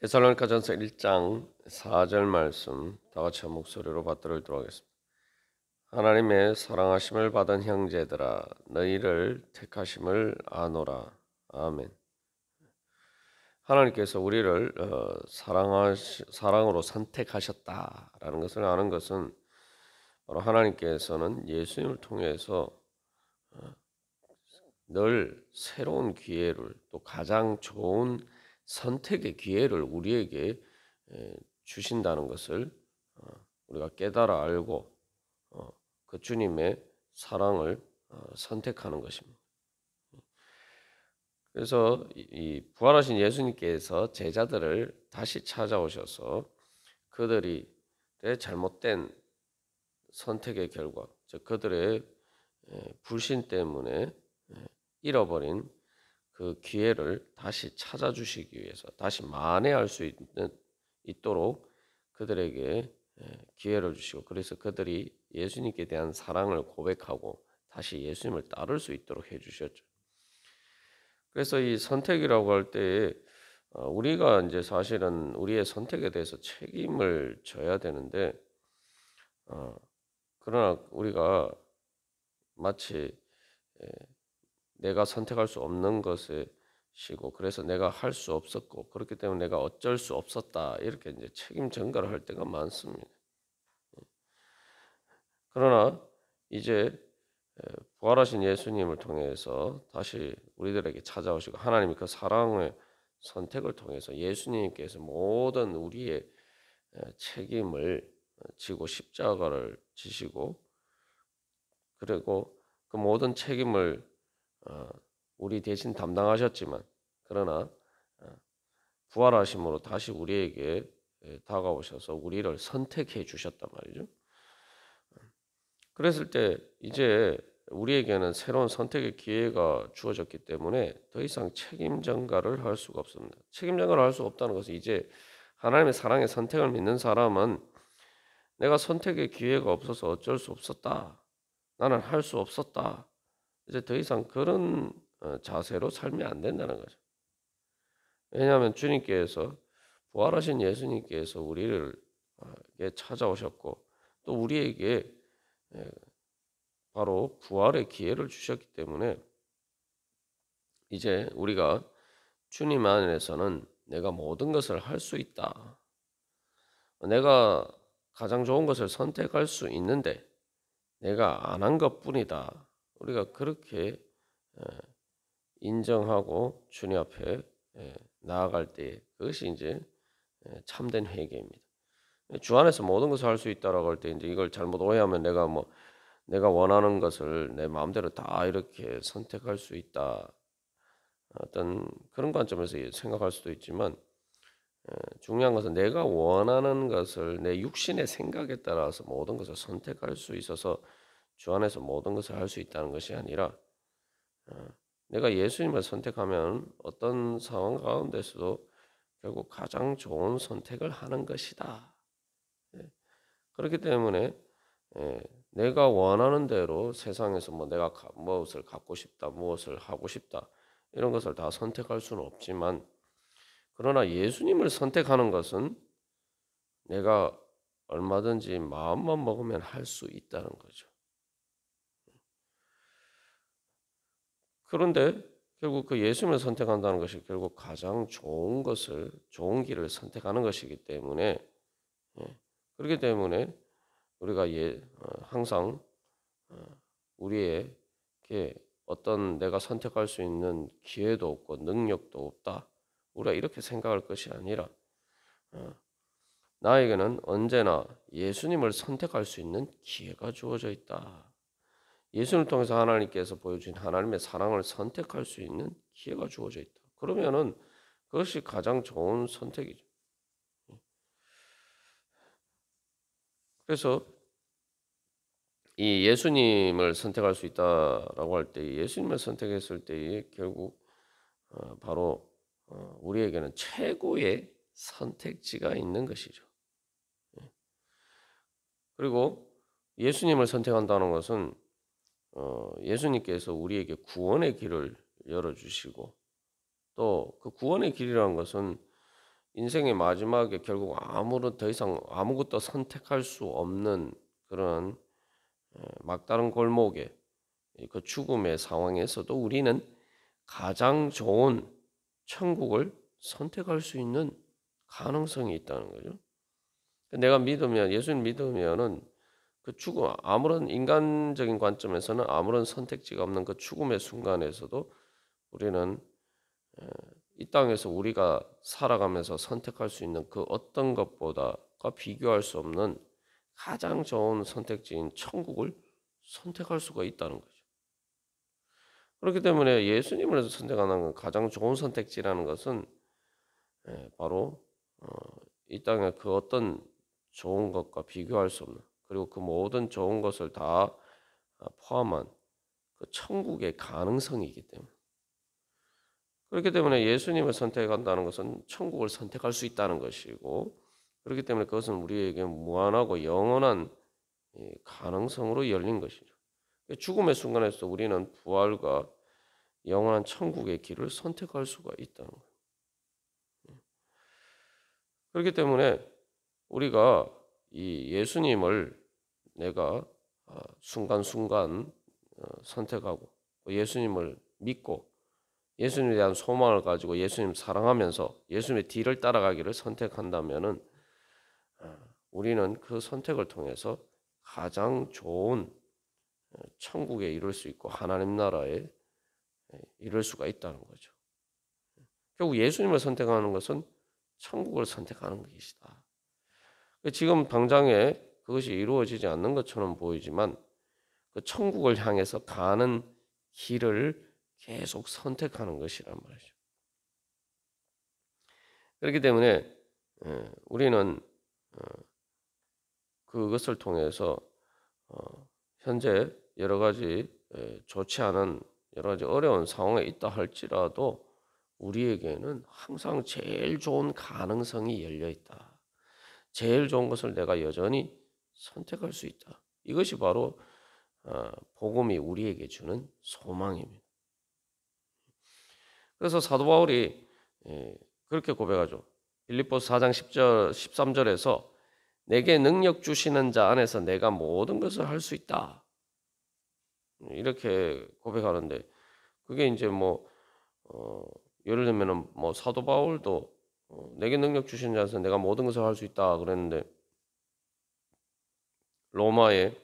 데살로니가전서 1장 4절 말씀 다 같이 한 목소리로 받들도록 하겠습니다. 하나님의 사랑하심을 받은 형제들아 너희를 택하심을 아노라. 아멘. 하나님께서 우리를 사랑으로 선택하셨다라는 것을 아는 것은 바로 하나님께서는 예수님을 통해서 늘 새로운 기회를 또 가장 좋은 선택의 기회를 우리에게 주신다는 것을 우리가 깨달아 알고 그 주님의 사랑을 선택하는 것입니다. 그래서 이 부활하신 예수님께서 제자들을 다시 찾아오셔서 그들이 잘못된 선택의 결과, 즉 그들의 불신 때문에 잃어버린 그 기회를 다시 찾아주시기 위해서 다시 만회할 수 있도록 그들에게 기회를 주시고, 그래서 그들이 예수님께 대한 사랑을 고백하고 다시 예수님을 따를 수 있도록 해주셨죠. 그래서 이 선택이라고 할 때 우리가 이제 사실은 우리의 선택에 대해서 책임을 져야 되는데, 그러나 우리가 마치 내가 선택할 수 없는 것이고, 그래서 내가 할 수 없었고, 그렇기 때문에 내가 어쩔 수 없었다, 이렇게 이제 책임 전가를 할 때가 많습니다. 그러나 이제 부활하신 예수님을 통해서 다시 우리들에게 찾아오시고, 하나님이 그 사랑의 선택을 통해서 예수님께서 모든 우리의 책임을 지고 십자가를 지시고, 그리고 그 모든 책임을 우리 대신 담당하셨지만, 그러나 부활하심으로 다시 우리에게 다가오셔서 우리를 선택해 주셨단 말이죠. 그랬을 때 이제 우리에게는 새로운 선택의 기회가 주어졌기 때문에 더 이상 책임 전가를 할 수가 없습니다. 책임 전가를 할 수 없다는 것은, 이제 하나님의 사랑의 선택을 믿는 사람은 내가 선택의 기회가 없어서 어쩔 수 없었다, 나는 할 수 없었다, 이제 더 이상 그런 자세로 살면 안 된다는 거죠. 왜냐하면 주님께서, 부활하신 예수님께서 우리를 찾아오셨고, 또 우리에게 바로 부활의 기회를 주셨기 때문에 이제 우리가 주님 안에서는 내가 모든 것을 할 수 있다, 내가 가장 좋은 것을 선택할 수 있는데 내가 안 한 것뿐이다, 우리가 그렇게 인정하고 주님 앞에 나아갈 때, 그것이 이제 참된 회개입니다. 주 안에서 모든 것을 할 수 있다라고 할 때, 이제 이걸 잘못 오해하면 내가 원하는 것을 내 마음대로 다 이렇게 선택할 수 있다, 어떤 그런 관점에서 생각할 수도 있지만, 중요한 것은 내가 원하는 것을 내 육신의 생각에 따라서 모든 것을 선택할 수 있어서 주 안에서 모든 것을 할 수 있다는 것이 아니라, 내가 예수님을 선택하면 어떤 상황 가운데서도 결국 가장 좋은 선택을 하는 것이다. 그렇기 때문에 내가 원하는 대로 세상에서 내가 무엇을 갖고 싶다, 무엇을 하고 싶다, 이런 것을 다 선택할 수는 없지만, 그러나 예수님을 선택하는 것은 내가 얼마든지 마음만 먹으면 할 수 있다는 거죠. 그런데 결국 그 예수님을 선택한다는 것이 결국 가장 좋은 것을, 좋은 길을 선택하는 것이기 때문에, 그렇기 때문에 우리가 항상 우리에게 어떤 내가 선택할 수 있는 기회도 없고 능력도 없다, 우리가 이렇게 생각할 것이 아니라, 나에게는 언제나 예수님을 선택할 수 있는 기회가 주어져 있다. 예수님을 통해서 하나님께서 보여준 하나님의 사랑을 선택할 수 있는 기회가 주어져 있다. 그러면은 그것이 가장 좋은 선택이죠. 그래서 이 예수님을 선택할 수 있다라고 할 때, 예수님을 선택했을 때 결국 바로 우리에게는 최고의 선택지가 있는 것이죠. 그리고 예수님을 선택한다는 것은 예수님께서 우리에게 구원의 길을 열어주시고, 또 그 구원의 길이라는 것은 인생의 마지막에 결국 아무런 더 이상 아무것도 선택할 수 없는 그런 막다른 골목에 그 죽음의 상황에서도 우리는 가장 좋은 천국을 선택할 수 있는 가능성이 있다는 거죠. 내가 믿으면 예수님 믿으면은 그 죽음 아무런 인간적인 관점에서는 아무런 선택지가 없는 그 죽음의 순간에서도 우리는 이 땅에서 우리가 살아가면서 선택할 수 있는 그 어떤 것보다가 비교할 수 없는 가장 좋은 선택지인 천국을 선택할 수가 있다는 거죠. 그렇기 때문에 예수님을 선택하는 건 가장 좋은 선택지라는 것은 바로 이 땅의 그 어떤 좋은 것과 비교할 수 없는 그리고 그 모든 좋은 것을 다 포함한 그 천국의 가능성이기 때문에 그렇기 때문에 예수님을 선택한다는 것은 천국을 선택할 수 있다는 것이고 그렇기 때문에 그것은 우리에게 무한하고 영원한 가능성으로 열린 것이죠. 죽음의 순간에서 우리는 부활과 영원한 천국의 길을 선택할 수가 있다는 거예요. 그렇기 때문에 우리가 이 예수님을 내가 순간순간 선택하고 예수님을 믿고 예수님에 대한 소망을 가지고 예수님 사랑하면서 예수님의 뒤를 따라가기를 선택한다면은 우리는 그 선택을 통해서 가장 좋은 천국에 이룰 수 있고 하나님 나라에 이룰 수가 있다는 거죠. 결국 예수님을 선택하는 것은 천국을 선택하는 것이다. 지금 당장에 그것이 이루어지지 않는 것처럼 보이지만 그 천국을 향해서 가는 길을 계속 선택하는 것이란 말이죠. 그렇기 때문에 우리는 그것을 통해서 현재 여러 가지 좋지 않은 여러 가지 어려운 상황에 있다 할지라도 우리에게는 항상 제일 좋은 가능성이 열려 있다. 제일 좋은 것을 내가 여전히 선택할 수 있다. 이것이 바로 복음이 우리에게 주는 소망입니다. 그래서 사도 바울이 그렇게 고백하죠. 빌립보서 4장 10절 13절에서 내게 능력 주시는 자 안에서 내가 모든 것을 할 수 있다. 이렇게 고백하는데 그게 이제 뭐 예를 들면은 뭐 사도 바울도 내게 능력 주시는 자 안에서 내가 모든 것을 할 수 있다 그랬는데 로마의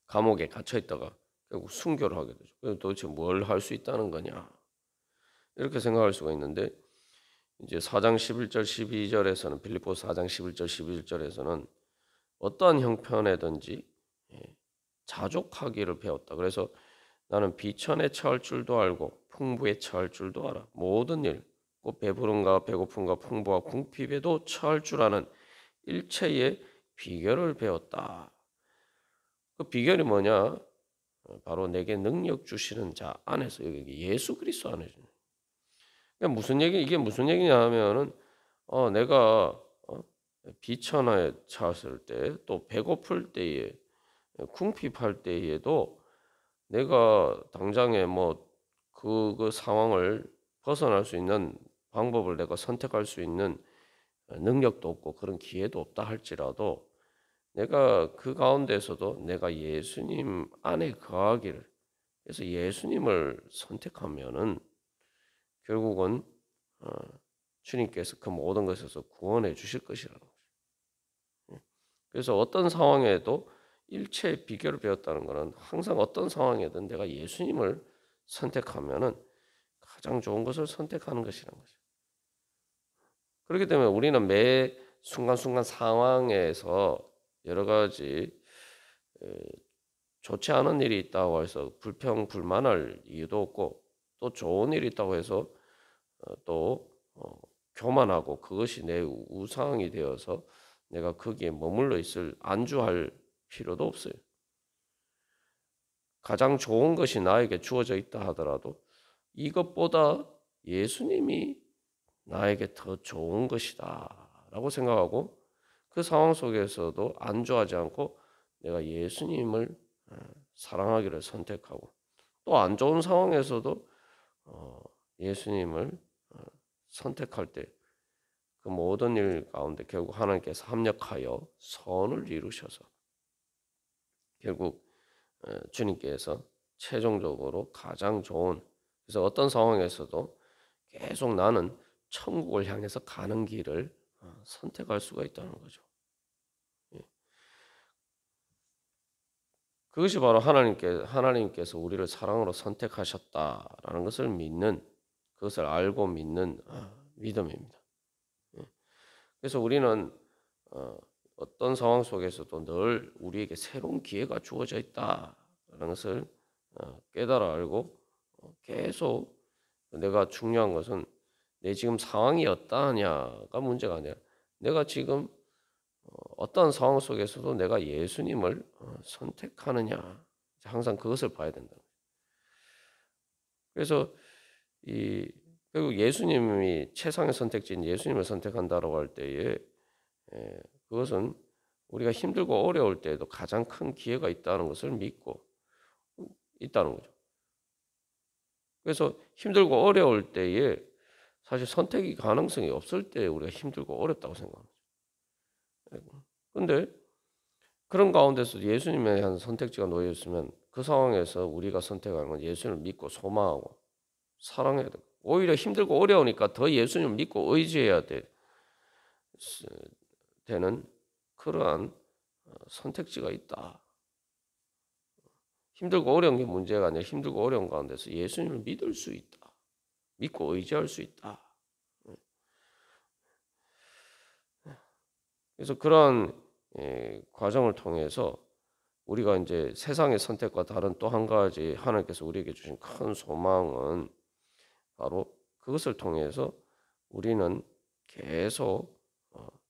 감옥에 갇혀 있다가 결국 순교를 하게 되죠. 그래서 도대체 뭘 할 수 있다는 거냐? 이렇게 생각할 수가 있는데 이제 4장 11절 12절에서는 빌립보서 4장 11절 11절에서는 어떠한 형편에든지 자족하기를 배웠다. 그래서 나는 비천에 처할 줄도 알고 풍부에 처할 줄도 알아. 모든 일, 곧 배부름과 배고픔과 풍부와 궁핍에도 처할 줄 아는 일체의 비결을 배웠다. 그 비결이 뭐냐? 바로 내게 능력 주시는 자 안에서 여기 예수 그리스도 안에서. 그러니까 이게 무슨 얘기냐 하면은 내가 비천에 처했을 때 또 배고플 때에 궁핍할 때에도 내가 당장에 뭐 그 상황을 벗어날 수 있는 방법을 내가 선택할 수 있는 능력도 없고 그런 기회도 없다 할지라도 내가 그 가운데서도 내가 예수님 안에 거하기를 그래서 예수님을 선택하면은 결국은 주님께서 그 모든 것에서 구원해 주실 것이라는 거죠. 그래서 어떤 상황에도 일체의 비결을 배웠다는 것은 항상 어떤 상황에든 내가 예수님을 선택하면은 가장 좋은 것을 선택하는 것이라는 거죠. 그렇기 때문에 우리는 매 순간순간 상황에서 여러 가지 좋지 않은 일이 있다고 해서 불평불만할 이유도 없고 또 좋은 일이 있다고 해서 또 교만하고 그것이 내 우상이 되어서 내가 거기에 머물러 있을 안주할 필요도 없어요. 가장 좋은 것이 나에게 주어져 있다 하더라도 이것보다 예수님이 나에게 더 좋은 것이다 라고 생각하고 그 상황 속에서도 안주하지 않고 내가 예수님을 사랑하기를 선택하고 또 안 좋은 상황에서도 예수님을 선택할 때 그 모든 일 가운데 결국 하나님께서 합력하여 선을 이루셔서 결국 주님께서 최종적으로 가장 좋은, 그래서 어떤 상황에서도 계속 나는 천국을 향해서 가는 길을 선택할 수가 있다는 거죠. 예. 그것이 바로 하나님께서 우리를 사랑으로 선택하셨다라는 것을 믿는, 그것을 알고 믿는 믿음입니다. 예. 그래서 우리는 어떤 상황 속에서도 늘 우리에게 새로운 기회가 주어져 있다라는 것을 깨달아 알고 계속, 내가 중요한 것은 내 지금 상황이 어떠하냐가 문제가 아니라 내가 지금 어떤 상황 속에서도 내가 예수님을 선택하느냐, 항상 그것을 봐야 된다. 그래서 결국 예수님이 최상의 선택지인 예수님을 선택한다라고 할 때에 그것은 우리가 힘들고 어려울 때에도 가장 큰 기회가 있다는 것을 믿고 있다는 거죠. 그래서 힘들고 어려울 때에 사실 선택이 가능성이 없을 때 우리가 힘들고 어렵다고 생각합니다. 그런데 그런 가운데서 예수님에 대한 선택지가 놓여 있으면 그 상황에서 우리가 선택하는 건 예수님을 믿고 소망하고 사랑해야 되고, 오히려 힘들고 어려우니까 더 예수님을 믿고 의지해야 되는 그러한 선택지가 있다. 힘들고 어려운 게 문제가 아니라 힘들고 어려운 가운데서 예수님을 믿을 수 있다. 믿고 의지할 수 있다. 그래서 그러한 과정을 통해서 우리가 이제 세상의 선택과 다른 또 한 가지 하나님께서 우리에게 주신 큰 소망은 바로 그것을 통해서 우리는 계속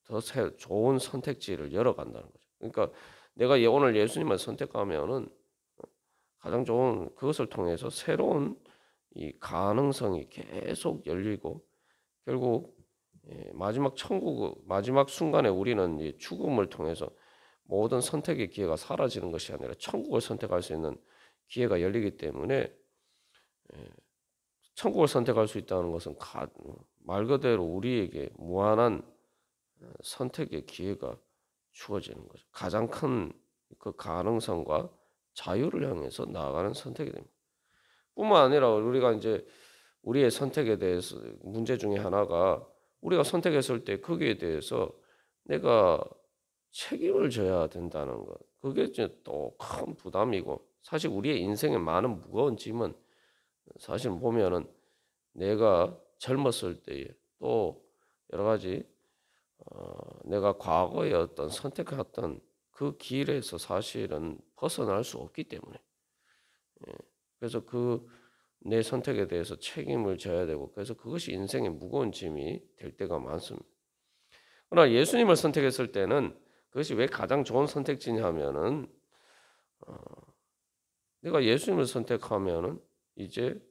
더 좋은 선택지를 열어간다는 거죠. 그러니까 내가 오늘 예수님을 선택하면은 가장 좋은, 그것을 통해서 새로운 이 가능성이 계속 열리고 결국 마지막 순간에 우리는 이 죽음을 통해서 모든 선택의 기회가 사라지는 것이 아니라 천국을 선택할 수 있는 기회가 열리기 때문에, 천국을 선택할 수 있다는 것은 말 그대로 우리에게 무한한 선택의 기회가 주어지는 거죠. 가장 큰 그 가능성과 자유를 향해서 나아가는 선택이 됩니다. 뿐만 아니라 우리가 이제 우리의 선택에 대해서 문제 중에 하나가, 우리가 선택했을 때 거기에 대해서 내가 책임을 져야 된다는 것. 그게 이제 또 큰 부담이고, 사실 우리의 인생의 많은 무거운 짐은 사실 보면은 내가 젊었을 때에 또 여러 가지 내가 과거에 어떤 선택했던 그 길에서 사실은 벗어날 수 없기 때문에, 그래서 내 선택에 대해서 책임을 져야 되고, 그래서 그것이 인생의 무거운 짐이 될 때가 많습니다. 그러나 예수님을 선택했을 때는 그것이 왜 가장 좋은 선택지냐 하면은 내가 예수님을 선택하면은 이제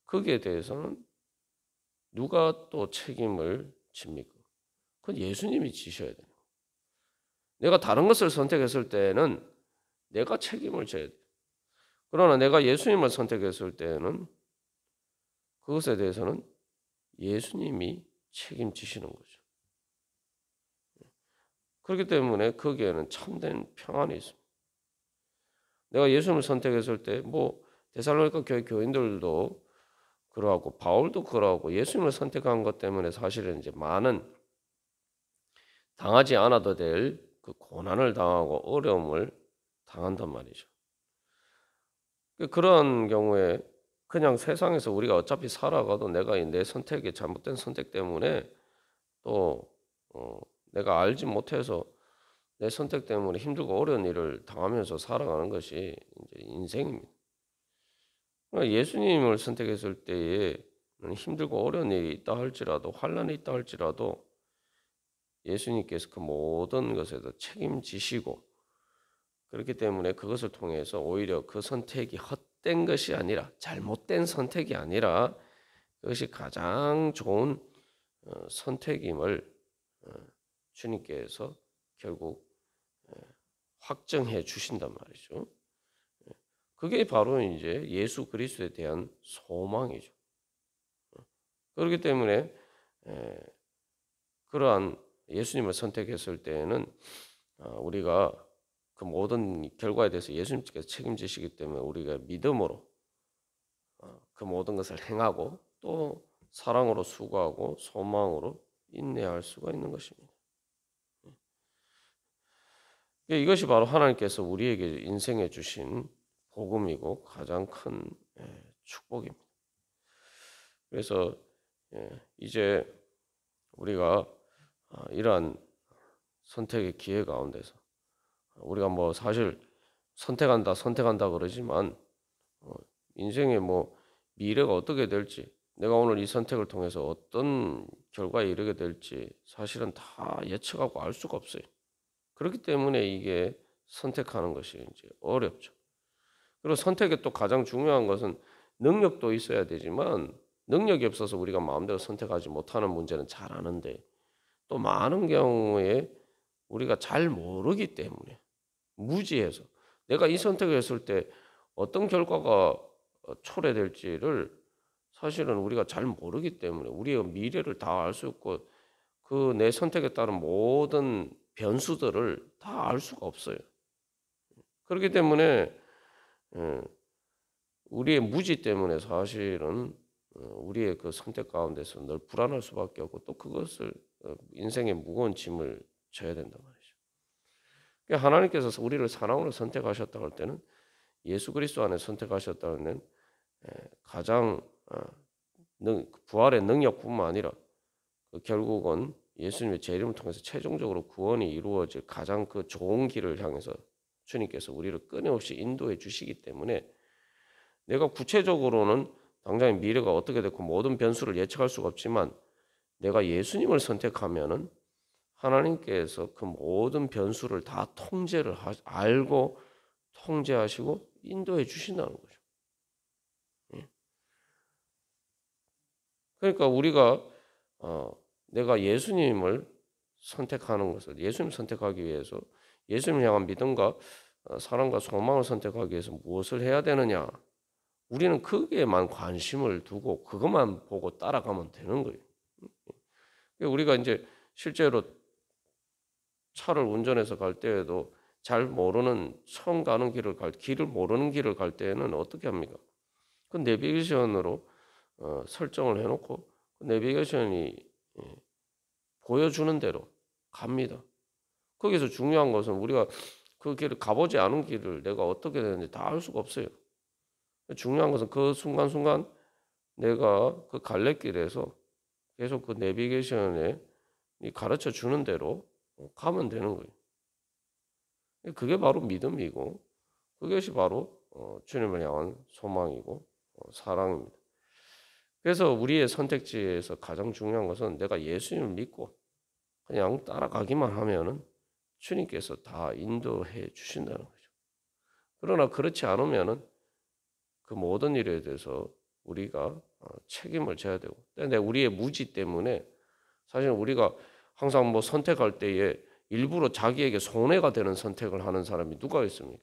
거기에 대해서는 누가 또 책임을 집니까? 그건 예수님이 지셔야 돼요. 내가 다른 것을 선택했을 때는 내가 책임을 져야 돼요. 그러나 내가 예수님을 선택했을 때는 그것에 대해서는 예수님이 책임지시는 거죠. 그렇기 때문에 거기에는 참된 평안이 있습니다. 내가 예수님을 선택했을 때 데살로니가 교회 교인들도 그러하고 바울도 그러하고 예수님을 선택한 것 때문에 사실은 이제 많은 당하지 않아도 될 그 고난을 당하고 어려움을 당한단 말이죠. 그런 경우에 그냥 세상에서 우리가 어차피 살아가도 내가 내 선택이 잘못된 선택 때문에 또 내가 알지 못해서 내 선택 때문에 힘들고 어려운 일을 당하면서 살아가는 것이 이제 인생입니다. 그러니까 예수님을 선택했을 때에 힘들고 어려운 일이 있다 할지라도, 환난이 있다 할지라도 예수님께서 그 모든 것에도 책임지시고, 그렇기 때문에 그것을 통해서 오히려 그 선택이 헛된 것이 아니라, 잘못된 선택이 아니라 그것이 가장 좋은 선택임을 주님께서 결국 확정해 주신단 말이죠. 그게 바로 이제 예수 그리스도에 대한 소망이죠. 그렇기 때문에 에, 그러한 예수님을 선택했을 때에는 우리가 그 모든 결과에 대해서 예수님께서 책임지시기 때문에 우리가 믿음으로 그 모든 것을 행하고 또 사랑으로 수고하고 소망으로 인내할 수가 있는 것입니다. 이것이 바로 하나님께서 우리에게 인생에 주신 복음이고 가장 큰 축복입니다. 그래서 이제 우리가 이러한 선택의 기회 가운데서 우리가 뭐 사실 선택한다 그러지만 인생의 뭐 미래가 어떻게 될지, 내가 오늘 이 선택을 통해서 어떤 결과에 이르게 될지 사실은 다 예측하고 알 수가 없어요. 그렇기 때문에 이게 선택하는 것이 이제 어렵죠. 그리고 선택의 또 가장 중요한 것은 능력도 있어야 되지만, 능력이 없어서 우리가 마음대로 선택하지 못하는 문제는 잘 아는데, 또 많은 경우에 우리가 잘 모르기 때문에 무지해서 내가 이 선택을 했을 때 어떤 결과가 초래될지를 사실은 우리가 잘 모르기 때문에 우리의 미래를 다 알 수 없고 그 내 선택에 따른 모든 변수들을 다 알 수가 없어요. 그렇기 때문에 우리의 무지 때문에 사실은 우리의 그 선택 가운데서 늘 불안할 수밖에 없고 또 그것을 인생의 무거운 짐을 져야 된단 말이죠. 그러니까 하나님께서 우리를 사랑으로 선택하셨다고 할 때는, 예수 그리스도 안에 선택하셨다는 가장 부활의 능력뿐만 아니라 결국은 예수님의 재림을 통해서 최종적으로 구원이 이루어질 가장 그 좋은 길을 향해서 주님께서 우리를 끊임없이 인도해 주시기 때문에, 내가 구체적으로는 당장의 미래가 어떻게 됐고 모든 변수를 예측할 수가 없지만 내가 예수님을 선택하면은 하나님께서 그 모든 변수를 다 알고 통제하시고 인도해 주신다는 거죠. 그러니까 우리가 내가 예수님을 선택하는 것을, 예수님 선택하기 위해서 예수님을 향한 믿음과 사랑과 소망을 선택하기 위해서 무엇을 해야 되느냐? 우리는 거기에만 관심을 두고 그것만 보고 따라가면 되는 거예요. 우리가 이제 실제로 차를 운전해서 갈 때에도 잘 모르는, 처음 가는 길을 모르는 길을 갈 때에는 어떻게 합니까? 그 내비게이션으로 설정을 해놓고 그 내비게이션이 보여주는 대로 갑니다. 거기서 중요한 것은 우리가 그 길을 가보지 않은 길을 내가 어떻게 되는지 다 알 수가 없어요. 중요한 것은 그 순간순간 내가 그 갈래길에서 계속 그 내비게이션에 가르쳐 주는 대로 가면 되는 거예요. 그게 바로 믿음이고 그것이 바로 주님을 향한 소망이고 사랑입니다. 그래서 우리의 선택지에서 가장 중요한 것은 내가 예수님을 믿고 그냥 따라가기만 하면은 주님께서 다 인도해 주신다는 거죠. 그러나 그렇지 않으면은 그 모든 일에 대해서 우리가 책임을 져야 되고, 근데 우리의 무지 때문에 사실 우리가 항상 뭐 선택할 때에 일부러 자기에게 손해가 되는 선택을 하는 사람이 누가 있습니까?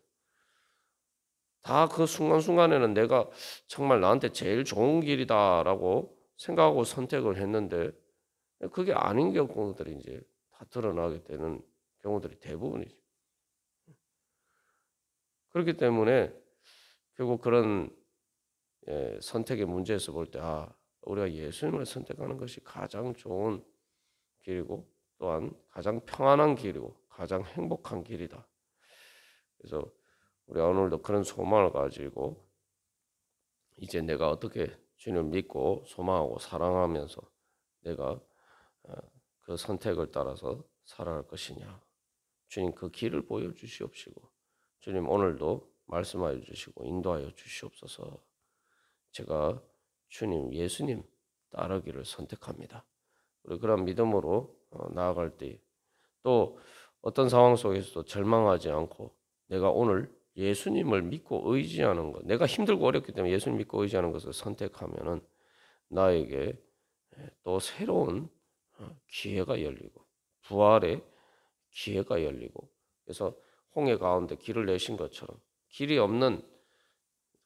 다 그 순간순간에는 내가 정말 나한테 제일 좋은 길이다라고 생각하고 선택을 했는데 그게 아닌 경우들이 이제 다 드러나게 되는 경우들이 대부분이죠. 그렇기 때문에 결국 그런 선택의 문제에서 볼 때 우리가 예수님을 선택하는 것이 가장 좋은 길이고 또한 가장 평안한 길이고 가장 행복한 길이다. 그래서 우리 오늘도 그런 소망을 가지고 이제 내가 어떻게 주님을 믿고 소망하고 사랑하면서 내가 그 선택을 따라서 살아갈 것이냐. 주님 그 길을 보여주시옵시고 주님 오늘도 말씀하여 주시고 인도하여 주시옵소서. 제가 주님 예수님 따르기를 선택합니다. 우리 그런 믿음으로 나아갈 때 또 어떤 상황 속에서도 절망하지 않고 내가 오늘 예수님을 믿고 의지하는 것, 내가 힘들고 어렵기 때문에 예수님 믿고 의지하는 것을 선택하면은 나에게 또 새로운 기회가 열리고 부활의 기회가 열리고, 그래서 홍해 가운데 길을 내신 것처럼 길이 없는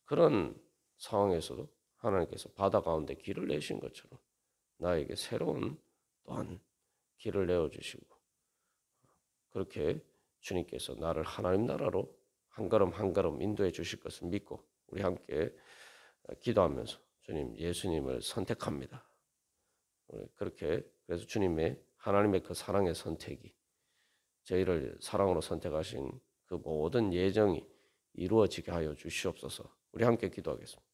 그런 상황에서도 하나님께서 바다 가운데 길을 내신 것처럼 나에게 새로운 또한 길을 내어 주시고 그렇게 주님께서 나를 하나님 나라로 한 걸음 한 걸음 인도해 주실 것을 믿고 우리 함께 기도하면서 주님 예수님을 선택합니다. 그렇게 그래서 주님의 하나님의 그 사랑의 선택이 저희를 사랑으로 선택하신 그 모든 예정이 이루어지게 하여 주시옵소서. 우리 함께 기도하겠습니다.